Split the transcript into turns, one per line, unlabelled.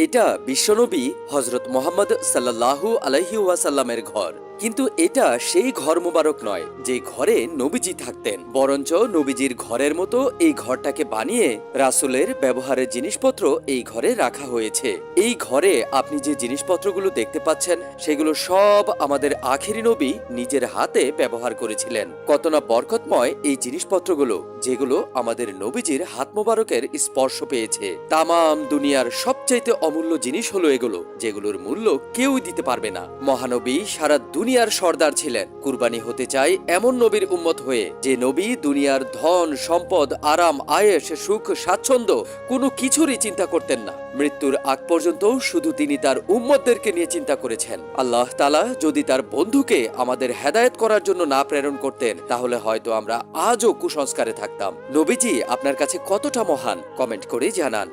এটা বিশ্বনবী হজরত মোহাম্মদ সাল্লাল্লাহু আলাইহি ওয়াসাল্লামের ঘর। কিন্তু এটা সেই ঘর মোবারক নয় যে ঘরে নবীজি থাকতেন, বরঞ্চ নবীজির ঘরের মতো এই ঘরটাকে বানিয়ে রাসূলের ব্যবহারের জিনিসপত্র এই ঘরে রাখা হয়েছে। এই ঘরে আপনি যে জিনিসপত্রগুলো দেখতে পাচ্ছেন সেগুলো সব আমাদের আখেরি নবী নিজের হাতে ব্যবহার করেছিলেন। কত না বরকতময় এই জিনিসপত্রগুলো, যেগুলো আমাদের নবীজির হাত মোবারকের স্পর্শ পেয়েছে। তামাম দুনিয়ার সবচাইতে অমূল্য জিনিস হলো এগুলো, যেগুলোর মূল্য কেউই দিতে পারবে না। মহানবী সারা দুনিয়ার সর্দার ছিলেন। কুরবানি হতে চাই এমন নবীর উম্মত হয়ে, যে নবী দুনিয়ার ধন সম্পদ, আরাম আয়েশ, সুখ স্বাচ্ছন্দ্য কোনো কিছুরই চিন্তা করতেন না। মৃত্যুর আগ পর্যন্ত শুধু তিনি তার উম্মতদেরকে নিয়ে চিন্তা করেছেন। আল্লাহ তাআলা যদি তার বন্ধুকে আমাদের হেদায়েত করার জন্য না প্রেরণ করতেন, তাহলে হয়তো আমরা আজও কুসংস্কারে থাকতাম। নবীজি আপনার কাছে কতটা মহান, কমেন্ট করে জানান।